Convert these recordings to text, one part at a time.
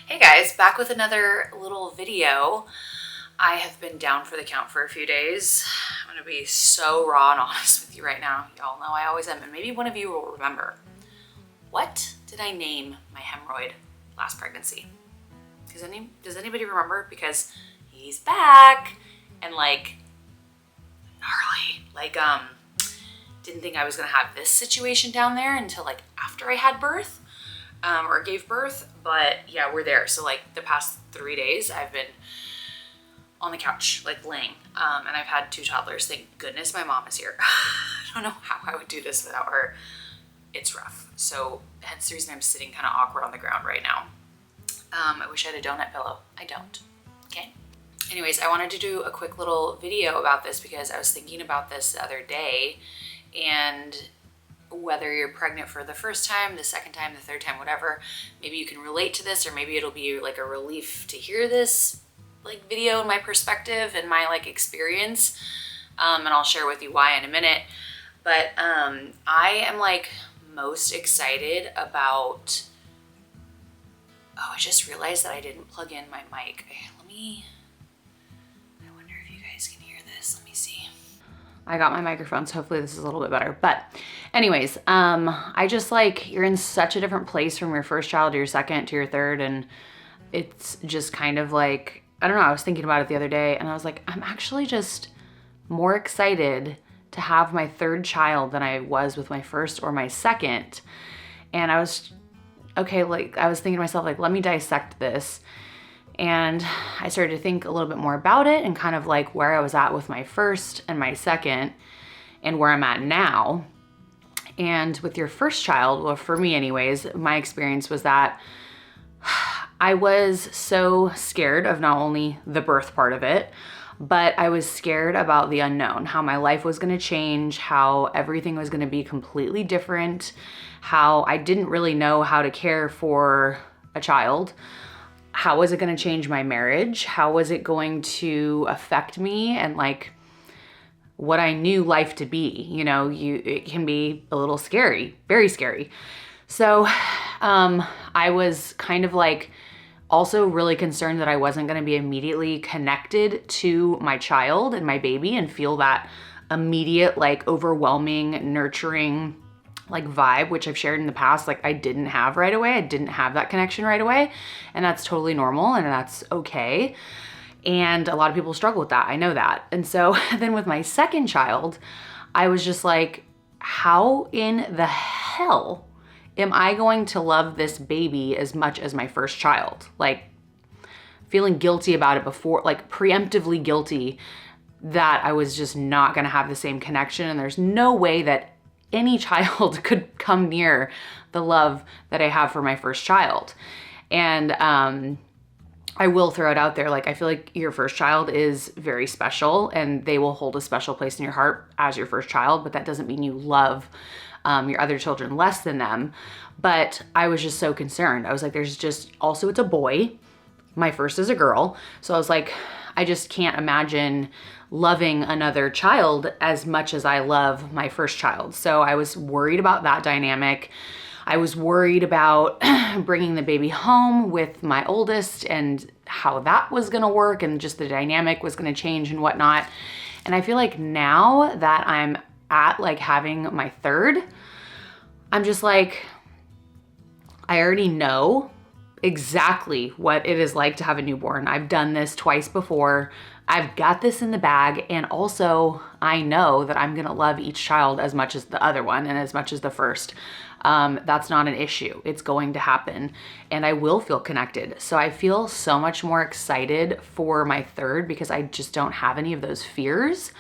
Hey guys, back with another little video. I have been down for the count for a few days. I'm gonna be so raw and honest with you right now. Y'all know I always am, and maybe one of you will remember. What did I name my hemorrhoid last pregnancy? Does anybody remember? Because he's back and like gnarly. Didn't think I was gonna have this situation down there until like after I had birth. Or gave birth, but yeah, we're there. So like the past 3 days I've been on the couch, like laying, and I've had 2 toddlers. Thank goodness my mom is here. I don't know how I would do this without her. It's rough. So hence the reason I'm sitting kind of awkward on the ground right now. I wish I had a donut pillow. I don't, okay? Anyways, I wanted to do a quick little video about this because I was thinking about this the other day, and whether you're pregnant for the first time, the second time, the third time, whatever, maybe you can relate to this, or maybe it'll be like a relief to hear this like video and my perspective and my like experience. And I'll share with you why in a minute. But I am like most excited about, oh, I just realized that I didn't plug in my mic. Okay, I wonder if you guys can hear this. Let me see. I got my microphone, so hopefully this is a little bit better. But anyways, I just like, you're in such a different place from your first child to your second to your third. And it's just kind of like, I don't know, I was thinking about it the other day and I was like, I'm actually just more excited to have my third child than I was with my first or my second. And I was, okay, like I was thinking to myself, like, let me dissect this. And I started to think a little bit more about it and kind of like where I was at with my first and my second and where I'm at now. And with your first child, well, for me anyways, my experience was that I was so scared of not only the birth part of it, but I was scared about the unknown, how my life was going to change, how everything was going to be completely different, how I didn't really know how to care for a child. How was it going to change my marriage? How was it going to affect me? And like what I knew life to be, you know, it can be a little scary, very scary. So I was kind of like also really concerned that I wasn't going to be immediately connected to my child and my baby and feel that immediate, like overwhelming, nurturing like vibe, which I've shared in the past, like I didn't have right away. I didn't have that connection right away. And that's totally normal and that's okay. And a lot of people struggle with that. I know that. And so then with my second child, I was just like, how in the hell am I going to love this baby as much as my first child? Like feeling guilty about it before, like preemptively guilty that I was just not going to have the same connection. And there's no way that any child could come near the love that I have for my first child. And I will throw it out there, like I feel like your first child is very special and they will hold a special place in your heart as your first child, but that doesn't mean you love your other children less than them. But I was just so concerned. I was like, there's just, also it's a boy. My first is a girl. So I was like, I just can't imagine loving another child as much as I love my first child. So I was worried about that dynamic. I was worried about bringing the baby home with my oldest and how that was going to work and just the dynamic was going to change and whatnot. And I feel like now that I'm at like having my third, I'm just like, I already know exactly what it is like to have a newborn. I've done this twice before. I've got this in the bag. And also I know that I'm going to love each child as much as the other one and as much as the first. That's not an issue. It's going to happen and I will feel connected. So I feel so much more excited for my third because I just don't have any of those fears.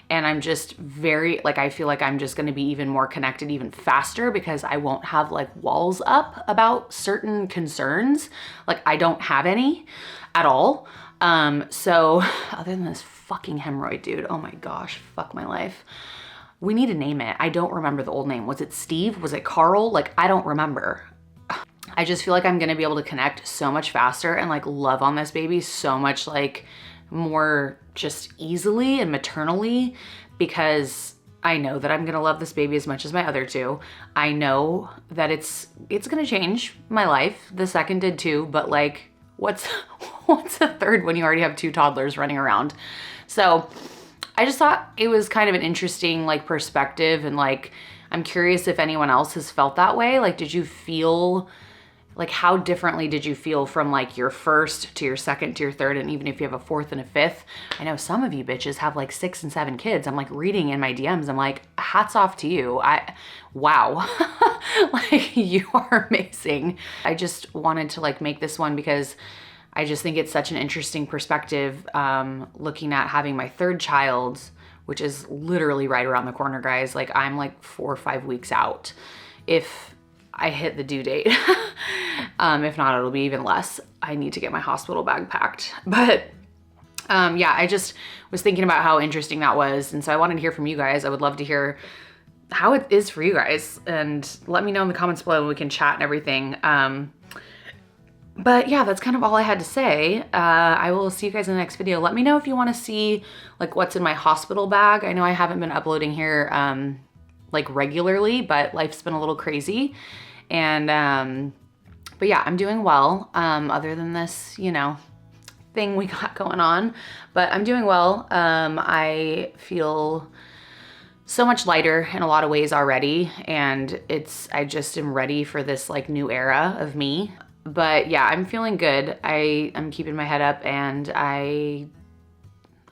And I'm just very, like, I feel like I'm just going to be even more connected even faster because I won't have like walls up about certain concerns. Like I don't have any at all. So other than this fucking hemorrhoid, dude, oh my gosh, fuck my life. We need to name it. I don't remember the old name. Was it Steve? Was it Carl? Like, I don't remember. I just feel like I'm going to be able to connect so much faster and like love on this baby so much like more just easily and maternally because I know that I'm going to love this baby as much as my other two. I know that it's going to change my life. The second did too, but like what's a third when you already have 2 toddlers running around? So I just thought it was kind of an interesting like perspective, and like, I'm curious if anyone else has felt that way. Like, did you feel, like, how differently did you feel from like your first to your second to your third, and even if you have a fourth and a fifth? I know some of you bitches have like 6 and 7 kids. I'm like reading in my DMs, I'm like, hats off to you. Wow. Like, you are amazing. I just wanted to like make this one because I just think it's such an interesting perspective, looking at having my 3rd child, which is literally right around the corner, guys. Like, I'm like 4 or 5 weeks out if I hit the due date. If not, it'll be even less. I need to get my hospital bag packed. But yeah, I just was thinking about how interesting that was. And so I wanted to hear from you guys. I would love to hear how it is for you guys, and let me know in the comments below and we can chat and everything. But yeah, that's kind of all I had to say. I will see you guys in the next video. Let me know if you want to see like what's in my hospital bag. I know I haven't been uploading here like regularly, but life's been a little crazy. And but yeah, I'm doing well, other than this, you know, thing we got going on, but I'm doing well. I feel so much lighter in a lot of ways already, and I just am ready for this like new era of me. But yeah, I'm feeling good. I'm keeping my head up, and I'm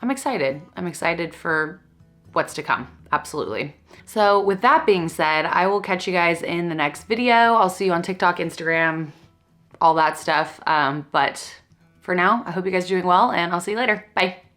excited. I'm excited for what's to come. Absolutely. So with that being said, I will catch you guys in the next video. I'll see you on TikTok, Instagram, all that stuff. But for now, I hope you guys are doing well, and I'll see you later. Bye.